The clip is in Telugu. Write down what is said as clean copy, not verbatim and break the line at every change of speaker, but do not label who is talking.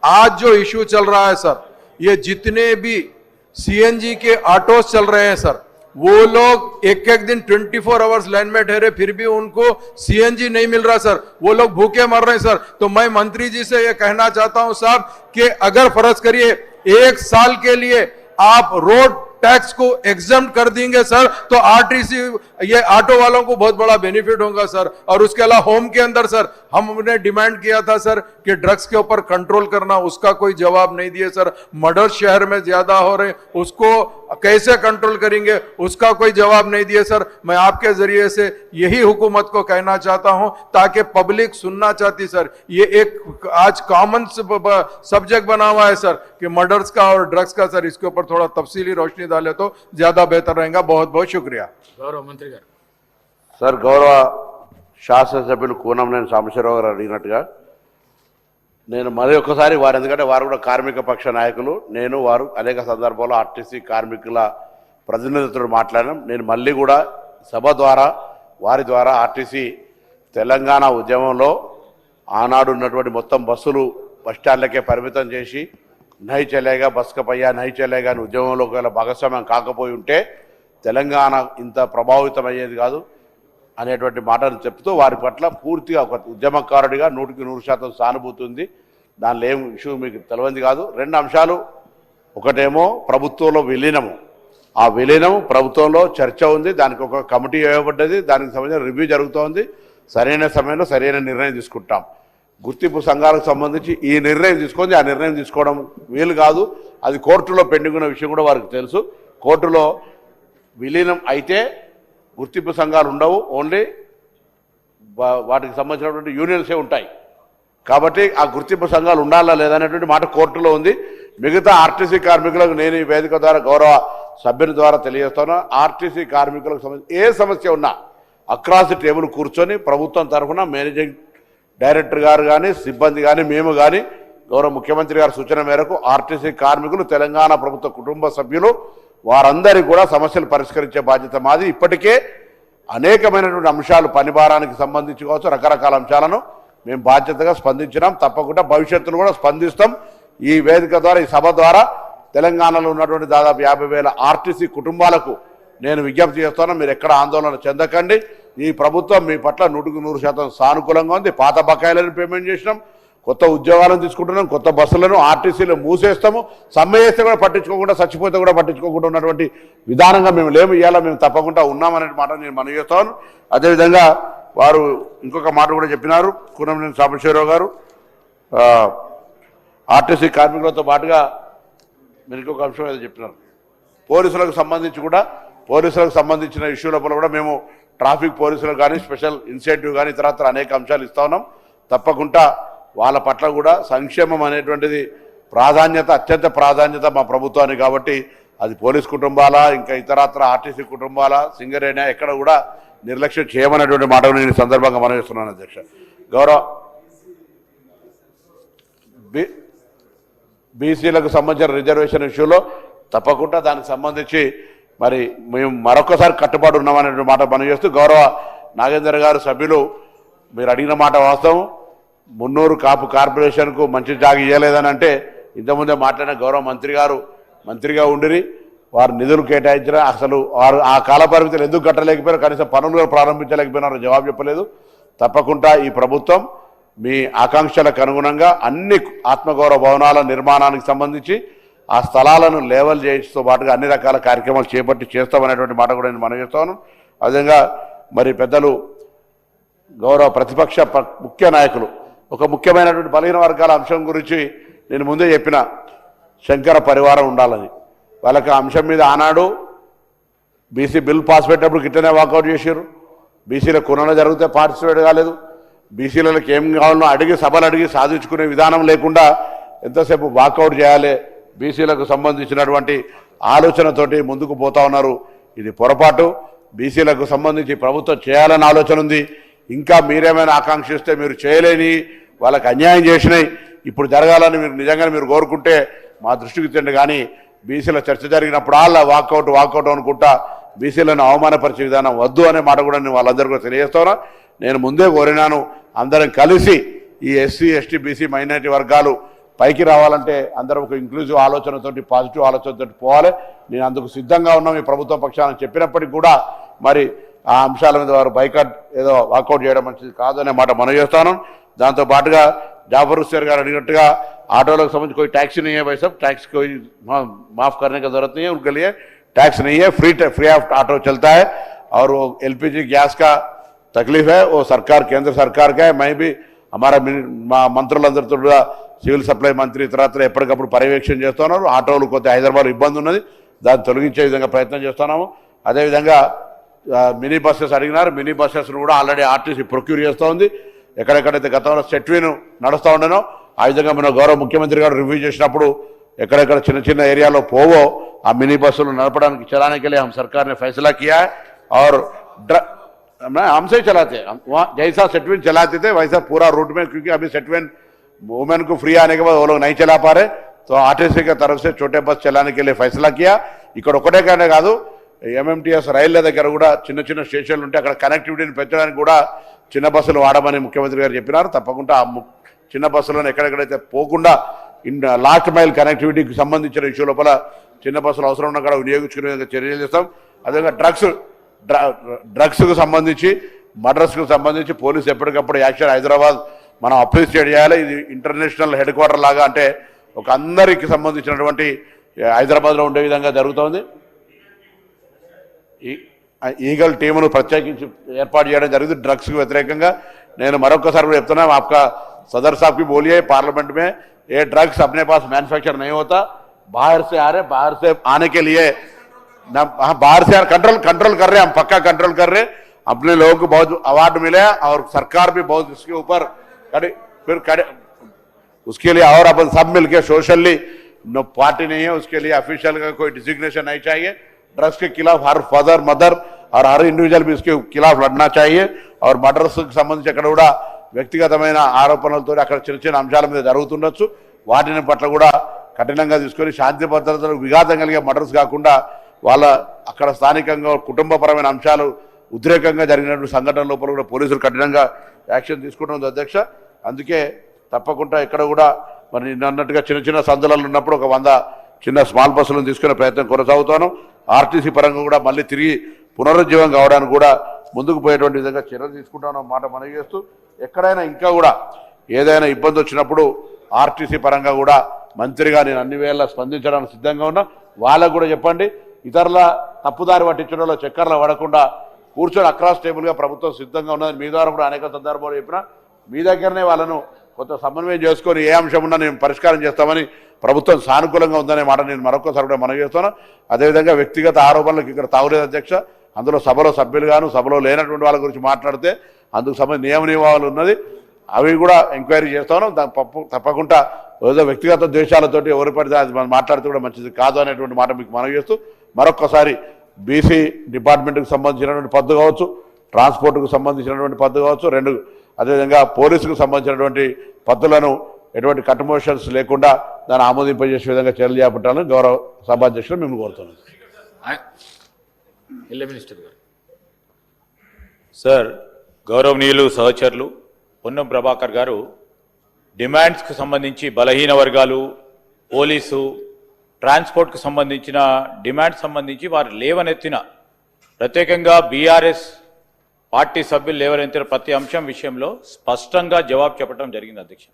आज जो इश्यू चल रहा है सर, ये जितने भी सीएनजी के ऑटोज चल रहे हैं सर, वो लोग एक एक दिन 24 आवर्स लाइन में ठहरे, फिर भी उनको सीएनजी नहीं मिल रहा सर, वो लोग भूखे मर रहे हैं सर। तो मैं मंत्री जी से ये कहना चाहता हूं साहब कि अगर फर्ज करिए 1 साल के लिए आप रोड टैक्स को एग्जम्प्ट कर देंगे सर, तो आरटीसी ये ऑटो वालों को बहुत बड़ा बेनिफिट होगा सर। और उसके अलावा होम के अंदर सर हमने डिमांड किया था सर कि ड्रग्स के ऊपर कंट्रोल करना, उसका कोई जवाब नहीं दिए सर। मर्डर शहर में ज्यादा हो रहे, उसको कैसे कंट्रोल करेंगे, उसका कोई जवाब नहीं दिए सर। मैं आपके जरिए से यही हुकूमत को कहना चाहता हूं, ताकि पब्लिक सुनना चाहती सर, ये एक आज कॉमन सब्जेक्ट बना हुआ है सर कि मर्डर्स का और ड्रग्स का सर, इसके ऊपर थोड़ा तफसीली रोशनी डाले तो ज्यादा बेहतर रहेगा। बहुत बहुत शुक्रिया।
గౌరవ మంత్రి గారు.
సార్, గౌరవ శాసనసభ్యులు కూనంనేని సాంబశివరావు గారు అడిగినట్టుగా నేను మరి ఒక్కసారి వారు, ఎందుకంటే వారు కూడా కార్మిక పక్ష నాయకులు, నేను వారు అనేక సందర్భాల్లో ఆర్టీసీ కార్మికుల ప్రతినిధులతో మాట్లాడాం. నేను మళ్ళీ కూడా సభ ద్వారా వారి ద్వారా ఆర్టీసీ తెలంగాణ ఉద్యమంలో ఆనాడు ఉన్నటువంటి మొత్తం బస్సులు బస్టాండ్లకే పరిమితం చేసి నహీ చలేగా బస్క పయ్యా నహీ చలేగా అని ఉద్యమంలో గల భాగస్వామ్యం కాకపోయి ఉంటే తెలంగాణ ఇంత ప్రభావితం అయ్యేది కాదు అనేటువంటి మాటను చెప్తూ వారి పట్ల పూర్తిగా ఒక ఉద్యమకారుడిగా 100% సానుభూతి ఉంది. దానిలో ఏం ఇష్యూ మీకు తెలియంది కాదు. 2 అంశాలు, ఒకటేమో ప్రభుత్వంలో విలీనము, ఆ విలీనం ప్రభుత్వంలో చర్చ ఉంది, దానికి ఒక కమిటీ వేయబడ్డది, దానికి సంబంధించిన రివ్యూ జరుగుతోంది. సరైన సమయంలో సరైన నిర్ణయం తీసుకుంటాం. గుర్తింపు సంఘాలకు సంబంధించి ఈ నిర్ణయం తీసుకొని ఆ నిర్ణయం తీసుకోవడం వీలు కాదు, అది కోర్టులో పెండింగ్ ఉన్న విషయం కూడా వారికి తెలుసు. కోర్టులో విలీనం అయితే గుర్తింపు సంఘాలు ఉండవు, ఓన్లీ వాటికి సంబంధించినటువంటి యూనియన్సే ఉంటాయి. కాబట్టి ఆ గుర్తింపు సంఘాలు ఉండాలా లేదనేటువంటి మాట కోర్టులో ఉంది. మిగతా ఆర్టీసీ కార్మికులకు నేను ఈ వేదిక ద్వారా గౌరవ సభ్యుని ద్వారా తెలియజేస్తున్నా, ఆర్టీసీ కార్మికులకు సంబంధించి ఏ సమస్య ఉన్నా అక్రాస్ ది టేబుల్ కూర్చొని ప్రభుత్వం తరఫున మేనేజింగ్ డైరెక్టర్ గారు కానీ సిబ్బంది కానీ మేము కానీ గౌరవ ముఖ్యమంత్రి గారి సూచన మేరకు ఆర్టీసీ కార్మికులు, తెలంగాణ ప్రభుత్వ కుటుంబ సభ్యులు వారందరికీ కూడా సమస్యలు పరిష్కరించే బాధ్యత మాది. ఇప్పటికే అనేకమైనటువంటి అంశాలు, పని భారానికి సంబంధించి కావచ్చు, రకరకాల అంశాలను మేము బాధ్యతగా స్పందించినాం. తప్పకుండా భవిష్యత్తులో కూడా స్పందిస్తాం. ఈ వేదిక ద్వారా, ఈ సభ ద్వారా తెలంగాణలో ఉన్నటువంటి దాదాపు 50,000 ఆర్టీసీ కుటుంబాలకు నేను విజ్ఞప్తి చేస్తున్నాను, మీరు ఎక్కడ ఆందోళన చెందకండి. ఈ ప్రభుత్వం మీ పట్ల 100% సానుకూలంగా ఉంది. పాత బకాయిలను పేమెంట్ చేసినాం, కొత్త ఉద్యోగాలను తీసుకుంటున్నాం, కొత్త బస్సులను ఆర్టీసీలు మూసేస్తాము, సమ్మె చేస్తే కూడా పట్టించుకోకుండా, చచ్చిపోతే కూడా పట్టించుకోకుండా ఉన్నటువంటి విధానంగా మేము లేము. ఇవాళ మేము తప్పకుండా ఉన్నామనే మాట నేను మనవి చేస్తాను. అదేవిధంగా వారు ఇంకొక మాట కూడా చెప్పినారు, కూనంనేని సాంబశివరావు గారు, ఆర్టీసీ కార్మికులతో పాటుగా మీరు ఇంకొక అంశం ఏదో చెప్పినారు, పోలీసులకు సంబంధించి కూడా, పోలీసులకు సంబంధించిన ఇష్యూ లోపల కూడా మేము ట్రాఫిక్ పోలీసులకు కానీ స్పెషల్ ఇన్సెంటివ్ కానీ ఇతరత్ర అనేక అంశాలు ఇస్తా ఉన్నాం. తప్పకుండా వాళ్ళ పట్ల కూడా సంక్షేమం అనేటువంటిది ప్రాధాన్యత, అత్యంత ప్రాధాన్యత మా ప్రభుత్వానికి. కాబట్టి అది పోలీస్ కుటుంబాల, ఇంకా ఇతరత్ర ఆర్టీసీ కుటుంబాల, సింగరేణి ఎక్కడ కూడా నిర్లక్ష్యం చేయమనేటువంటి మాటను నేను సందర్భంగా మనం చేస్తున్నాను. అధ్యక్ష, గౌరవ బీసీలకు సంబంధించిన రిజర్వేషన్ ఇష్యూలో తప్పకుండా దానికి సంబంధించి మరి మేము మరొకసారి కట్టుబాటు ఉన్నామనే మాట మనం చేస్తూ, గౌరవ నాగేందర్ గారు సభ్యులు మీరు అడిగిన మాట వాస్తవం. మున్నూరు కాపు కార్పొరేషన్కు మంచి జాగా ఇవ్వలేదని అంటే ఇంతకుముందే మాట్లాడిన గౌరవ మంత్రి గారు మంత్రిగా ఉండిరి, వారు నిధులు కేటాయించిన, అసలు వారు ఆ కాల పరిమితులు ఎందుకు కట్టలేకపోయారు, కనీసం పనులు ప్రారంభించలేకపోయినారో జవాబు చెప్పలేదు. తప్పకుండా ఈ ప్రభుత్వం మీ ఆకాంక్షలకు అనుగుణంగా అన్ని ఆత్మగౌరవ భవనాల నిర్మాణానికి సంబంధించి ఆ స్థలాలను లేవల్ చేయడంతో పాటుగా అన్ని రకాల కార్యక్రమాలు చేపట్టి చేస్తామనేటువంటి మాట కూడా నేను మనవి చేస్తాను. అదేవిధంగా మరి పెద్దలు గౌరవ ప్రతిపక్ష ముఖ్య నాయకులు ఒక ముఖ్యమైనటువంటి బలహీన వర్గాల అంశం గురించి నేను ముందే చెప్పిన, శంకర పరివారం ఉండాలని. వాళ్ళకి అంశం మీద ఆనాడు బీసీ బిల్ పాస్ పెట్టినప్పుడు గిట్టనే వాకౌట్ చేశారు. బీసీల కొనలో జరిగితే పార్టిసిపేట్ కాలేదు. బీసీలకు ఏం కావాలనో అడిగి సభలు అడిగి సాధించుకునే విధానం లేకుండా ఎంతసేపు వాకౌట్ చేయాలి, బీసీలకు సంబంధించినటువంటి ఆలోచనతోటి ముందుకు పోతా ఉన్నారు. ఇది పొరపాటు. బీసీలకు సంబంధించి ప్రభుత్వం చేయాలని ఆలోచన ఉంది. ఇంకా మీరేమైనా ఆకాంక్షిస్తే, మీరు చేయలేని వాళ్ళకి అన్యాయం చేసినాయి ఇప్పుడు జరగాలని మీరు నిజంగా మీరు కోరుకుంటే మా దృష్టికి తెండి. కానీ బీసీల చర్చ జరిగినప్పుడు వాకౌట్ అనుకుంటా బీసీలను అవమానపరిచే విధానం వద్దు అనే మాట కూడా నేను వాళ్ళందరూ కూడా తెలియజేస్తున్నా. నేను ముందే కోరినాను, అందరం కలిసి ఈ ఎస్సీ ఎస్టీ బీసీ మైనారిటీ వర్గాలు పైకి రావాలంటే అందరం ఒక ఇంక్లూజివ్ ఆలోచనతోటి పాజిటివ్ ఆలోచనతోటి పోవాలి. నేను అందుకు సిద్ధంగా ఉన్నాం ఈ ప్రభుత్వ పక్షాలను చెప్పినప్పటికీ కూడా మరి ఆ అంశాల మీద వారు బైకాట్ ఏదో వాకౌట్ చేయడం మంచిది కాదు అనే మాట మనం చేస్తాను. దాంతో పాటుగా जाफर हुसैन गाరు అడిగినట్టుగా ఆటోలకు సంబంధించి कोई टैक्स नहीं है भाई साहब, टैक्स कोई माफ करने की जरूरत नहीं है, उनके लिए टैक्स नहीं है, फ्री ऑफ ऑटो चलता है. और वो एलपीजी गैस का तकलीफ है वो सरकार केंद्र सरकार का है. मैं भी हमारा మంత్రులందరితో కూడా సివిల్ సప్లై మంత్రి ఇతరత్ర ఎప్పటికప్పుడు పర్యవేక్షణ చేస్తున్నారు. ఆటోలు కొత్త హైదరాబాద్ ఇబ్బంది ఉన్నది, దాన్ని తొలగించే విధంగా ప్రయత్నం చేస్తున్నాము. అదేవిధంగా మినీ బస్సెస్ అడిగినారు, మినీ బస్సెస్ను కూడా ఆల్రెడీ ఆర్టీసీ ప్రొక్యూర్ చేస్తూ ఉంది. ఎక్కడెక్కడైతే గతంలో సెట్వీను నడుస్తూ ఉండనో ఆ విధంగా మన గౌరవ ముఖ్యమంత్రి గారు రివ్యూ చేసినప్పుడు ఎక్కడెక్కడ చిన్న చిన్న ఏరియాలో పోవో ఆ మినీ బస్సులు నడపడానికి चलाने के लिए हम सरकार ने फैसला किया है. और हमसे ही चलाते हैं, जैसा सेटवेन चलाते थे वैसा पूरा रूट में, क्योंकि अभी सेटवेन वुमेन को फ्री आने के बाद वो लोग नहीं चला पा रहे, तो आरटीसी की तरफ से छोटे बस चलाने के लिए फैसला किया. ఇక్కడ ఒకటే కానే కాదు, ఎంఎంటీఎస్ రైళ్ల దగ్గర కూడా చిన్న చిన్న స్టేషన్లు ఉంటే అక్కడ కనెక్టివిటీని పెంచడానికి కూడా చిన్న బస్సులు వాడమని ముఖ్యమంత్రి గారు చెప్పినారు. తప్పకుండా చిన్న బస్సులను ఎక్కడెక్కడైతే పోకుండా లాస్ట్ మైల్ కనెక్టివిటీకి సంబంధించిన ఇష్యూ లోపల చిన్న బస్సులు అవసరం ఉన్న కూడా వినియోగించుకునే విధంగా చర్యలు చేస్తాం. అదేవిధంగా డ్రగ్స్కు సంబంధించి మర్డర్స్కు సంబంధించి పోలీసు ఎప్పటికప్పుడు యాక్షన్ హైదరాబాద్ మనం అప్రిషియేట్ చేయాలి. ఇది ఇంటర్నేషనల్ హెడ్ క్వార్టర్ లాగా, అంటే ఒక అందరికి సంబంధించినటువంటి హైదరాబాద్లో ఉండే విధంగా జరుగుతోంది. ఈగల్ టీమును ప్రత్యేకించి ఏర్పాటు చేయడం జరిగింది డ్రగ్స్కు వ్యతిరేకంగా. నేను మరొకసారి కూడా చెప్తున్నా, आपका सदर साहब की बोलिए पार्लियामेंट में, ये ड्रग्स अपने पास मैन्युफैक्चर नहीं होता, बाहर से आ रहे, बाहर से आने के लिए बाहर से कंट्रोल कर रहे हैं, हम पक्का कंट्रोल कर रहे हैं. अपने लोगों को बहुत अवार्ड मिले और सरकार भी बहुत इसके ऊपर उसके लिए, और अपन सब मिलकर सोशली, नो पार्टी नहीं है उसके लिए ऑफिशियल का कोई डिजिग्नेशन नहीं चाहिए. ड्रग्स के खिलाफ हर फादर मदर और हर इंडिविजुअल भी इसके खिलाफ लड़ना चाहिए. और मर्डर्स संबंधी అక్కడ కూడా వ్యక్తిగతమైన ఆరోపణలతో అక్కడ చిన్న చిన్న అంశాల మీద జరుగుతుండొచ్చు, వాటిని పట్ల కూడా కఠినంగా తీసుకొని శాంతి భద్రతలకు విఘాతం కలిగే మర్డర్స్ కాకుండా వాళ్ళ అక్కడ స్థానికంగా కుటుంబపరమైన అంశాలు ఉద్రేకంగా జరిగినటువంటి సంఘటన లోపల కూడా పోలీసులు కఠినంగా యాక్షన్ తీసుకుంటుంది అధ్యక్ష. అందుకే తప్పకుండా ఇక్కడ కూడా మరి అన్నట్టుగా చిన్న చిన్న సందులలో ఉన్నప్పుడు ఒక 100 చిన్న స్మాల్ బస్సులను తీసుకునే ప్రయత్నం కొనసాగుతాను. ఆర్టీసీ పరంగా కూడా మళ్ళీ తిరిగి పునరుజ్జీవం కావడానికి కూడా ముందుకు పోయేటువంటి విధంగా చర్యలు తీసుకుంటాను మాట మనవి చేస్తూ, ఎక్కడైనా ఇంకా కూడా ఏదైనా ఇబ్బంది వచ్చినప్పుడు ఆర్టీసీ పరంగా కూడా మంత్రిగా నేను అన్ని వేళ స్పందించడానికి సిద్ధంగా ఉన్నా. వాళ్ళకు కూడా చెప్పండి, ఇతరుల తప్పుదారి పట్టించడంలో చక్కర్లు పడకుండా కూర్చొని అక్రాస్ టేబుల్గా ప్రభుత్వం సిద్ధంగా ఉన్నది. మీ ద్వారా కూడా అనేక సందర్భాలు చెప్పినా మీ దగ్గరనే వాళ్ళను కొంత సమన్వయం చేసుకొని ఏ అంశం ఉన్నా నేను పరిష్కారం చేస్తామని ప్రభుత్వం సానుకూలంగా ఉందనే మాట నేను మరొకసారి కూడా మనవి చేస్తాను. అదేవిధంగా వ్యక్తిగత ఆరోపణలకు ఇక్కడ తావులేదు అధ్యక్ష. అందులో సభలో సభ్యులుగాను సభలో లేనటువంటి వాళ్ళ గురించి మాట్లాడితే అందుకు సంబంధించి నియమ నియమాలు ఉన్నది, అవి కూడా ఎంక్వైరీ చేస్తాను. తప్పకుండా ఏదో వ్యక్తిగత ద్వేషాలతోటి ఎవరు పడితే అది మనం మాట్లాడితే కూడా మంచిది కాదు అనేటువంటి మాట మీకు మనవి చేస్తూ, మరొక్కసారి బీసీ డిపార్ట్మెంట్కి సంబంధించినటువంటి పద్దు కావచ్చు, ట్రాన్స్పోర్ట్కు సంబంధించినటువంటి పద్దు కావచ్చు, అదేవిధంగా పోలీసుకు సంబంధించినటువంటి పద్దులను ఎటువంటి కట్మోషన్స్ లేకుండా దాన్ని ఆమోదింపజేసే విధంగా చర్యలు చేపట్టాలని గౌరవ సభాధ్యక్షులు మేము కోరుతున్నాం.
సార్, గౌరవనీయులు సహచరులు పొన్నం ప్రభాకర్ గారు డిమాండ్స్కు సంబంధించి బలహీన వర్గాలు, పోలీసు, ట్రాన్స్పోర్ట్కు సంబంధించిన డిమాండ్స్ సంబంధించి వారు లేవనెత్తిన, ప్రత్యేకంగా బీఆర్ఎస్ పార్టీ సభ్యులు లేవనెత్తిన ప్రతి అంశం విషయంలో స్పష్టంగా జవాబు చెప్పడం జరిగింది అధ్యక్ష.